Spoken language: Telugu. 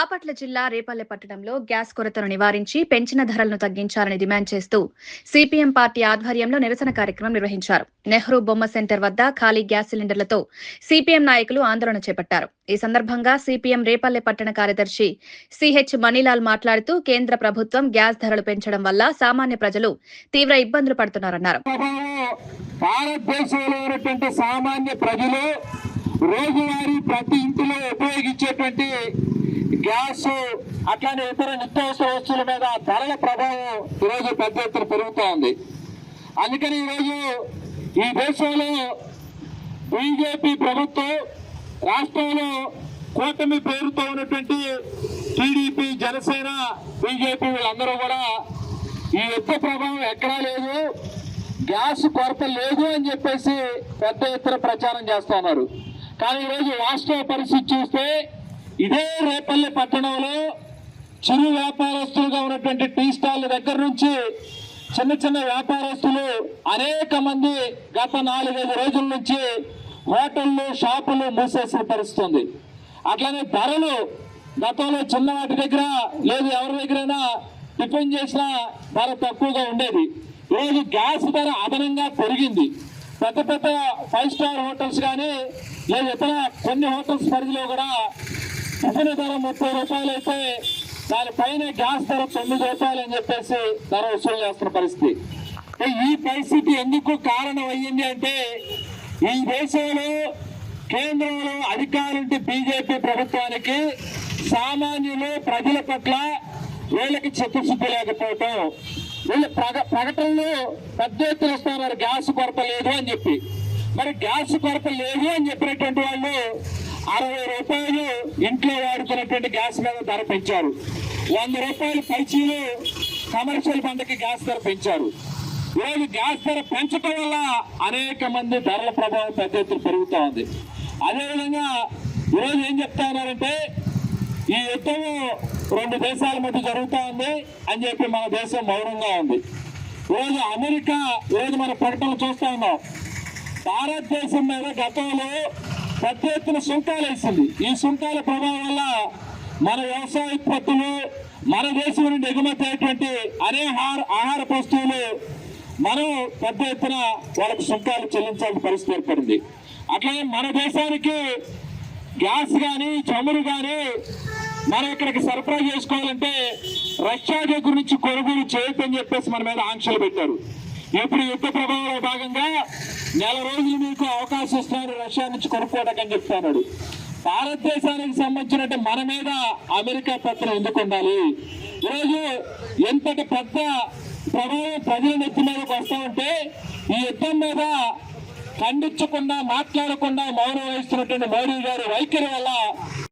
బాపట్ల జిల్లా రేపల్లె పట్టణంలో గ్యాస్ కొరతను నివారించి పెంచిన ధరలను తగ్గించాలని డిమాండ్ చేస్తూ సిపిఎం పార్టీ ఆధ్వర్యంలో నిరసన కార్యక్రమం నిర్వహించారు. నెహ్రూ బొమ్మ సెంటర్ వద్ద ఖాళీ గ్యాస్ సిలిండర్లతో సిపిఎం నాయకులు ఆందోళన చేపట్టారు. ఈ సందర్భంగా సిపిఎం రేపల్లె పట్టణ కార్యదర్శి సిహెచ్ మణిలాల్ మాట్లాడుతూ కేంద్ర ప్రభుత్వం గ్యాస్ ధరలు పెంచడం వల్ల సామాన్య ప్రజలు తీవ్ర ఇబ్బందులు పడుతున్నారన్నారు. రోజువారీ ప్రతి ఇంటిలో ఉపయోగించేటువంటి గ్యాస్ అట్లానే ఇతర నిత్యావసర వస్తువుల మీద ధరల ప్రభావం ఈరోజు పెద్ద ఎత్తున పెరుగుతూ ఉంది. అందుకని ఈరోజు ఈ దేశంలో బీజేపీ ప్రభుత్వం, రాష్ట్రంలో కూటమి పేరుతో ఉన్నటువంటి టీడీపీ, జనసేన, బీజేపీ వీళ్ళందరూ కూడా ఈ యుద్ధ ప్రభావం ఎక్కడా లేదు, గ్యాస్ కొరత లేదు అని చెప్పేసి పెద్ద ఎత్తున ప్రచారం చేస్తూ ఉన్నారు. కానీ ఈరోజు వాస్తవ పరిస్థితి చూస్తే ఇదే రేపల్లె పట్టణంలో చిరు వ్యాపారస్తులుగా ఉన్నటువంటి టీ స్టాల్ దగ్గర నుంచి చిన్న చిన్న వ్యాపారస్తులు అనేక మంది గత 4-5 రోజుల నుంచి హోటళ్లు, షాపులు మూసేసిన పరిస్థితి. అట్లానే ధరలు గతంలో చిన్న వాటి దగ్గర లేదు, ఎవరి దగ్గరైనా టిఫిన్ చేసినా ధర తక్కువగా ఉండేది. ఈరోజు గ్యాస్ ధర అదనంగా పెరిగింది. పెద్ద పెద్ద 5 స్టార్ హోటల్స్ కానీ లేదా ఇతర కొన్ని హోటల్స్ పరిధిలో కూడా టిఫిన్ ధర 30 రూపాయలు అయితే దానిపైన గ్యాస్ ధర 9 రూపాయలు అని చెప్పేసి ధర వసూలు చేస్తున్న పరిస్థితి. ఈ పరిస్థితి ఎందుకు కారణం అయ్యింది అంటే ఈ దేశంలో కేంద్రంలో అధికారుంటే బీజేపీ ప్రభుత్వానికి సామాన్యులు ప్రజల పట్ల వీళ్ళకి చిత్తశుద్ధి లేకపోవటం. వీళ్ళు ప్రకటనలు పెద్ద ఎత్తున ఇస్తున్నారు గ్యాస్ కొరత లేదు అని చెప్పి. మరి గ్యాస్ కొరత లేదు అని చెప్పినటువంటి వాళ్ళు 60 రూపాయలు ఇంట్లో వాడుకున్నటువంటి గ్యాస్ మీద ధర పెంచారు. 100 రూపాయలు పైచీలు కమర్షియల్ బండకి గ్యాస్ ధర పెంచారు. ఈరోజు గ్యాస్ ధర పెంచడం వల్ల అనేక మంది ధరల ప్రభావం పెద్ద ఎత్తున పెరుగుతూ ఉంది. అదేవిధంగా ఈరోజు ఏం చెప్తా ఉన్నారంటే ఈ యుద్ధం 2 దేశాల మధ్య జరుగుతూ ఉంది అని చెప్పి మన దేశం మౌనంగా ఉంది. ఈరోజు అమెరికా ఈరోజు మన ప్రకటనలు చూస్తూ ఉన్నాం. భారతదేశం మీద గతంలో పెద్ద ఎత్తున సుంకాలు వేసింది. ఈ సుంకాల ప్రభావం వల్ల మన వ్యవసాయ ఉత్పత్తులు, మన దేశం నుండి ఎగుమతి అయ్యేటువంటి అనేక ఆహార వస్తువులు మనం పెద్ద ఎత్తున వాళ్ళకు సుంకాలు చెల్లించాల్సిన పరిస్థితి ఏర్పడింది. అట్లాగే మన దేశానికి గ్యాస్ కానీ చమురు కానీ మనం ఇక్కడికి సరఫరా చేసుకోవాలంటే రష్యా దగ్గర నుంచి కొనుగోలు చేయొద్దని చెప్పేసి మన మీద ఆంక్షలు పెట్టారు. ఇప్పుడు యుద్ధ ప్రభావంలో భాగంగా 4 రోజులు మీకు అవకాశం ఇస్తున్నారు రష్యా నుంచి కొనుక్కోవడానికి అని చెప్తున్నాడు. భారతదేశానికి సంబంధించినట్టు మన మీద అమెరికా పత్రం ఎందుకు ఉండాలి? ఈరోజు ఎంతటి పెద్ద ప్రభావం ప్రజల నెత్తి మీదకి వస్తా ఉంటే ఈ యుద్ధం మీద ఖండించకుండా, మాట్లాడకుండా మౌనం వహిస్తున్నటువంటి మోడీ గారి వైఖరి వల్ల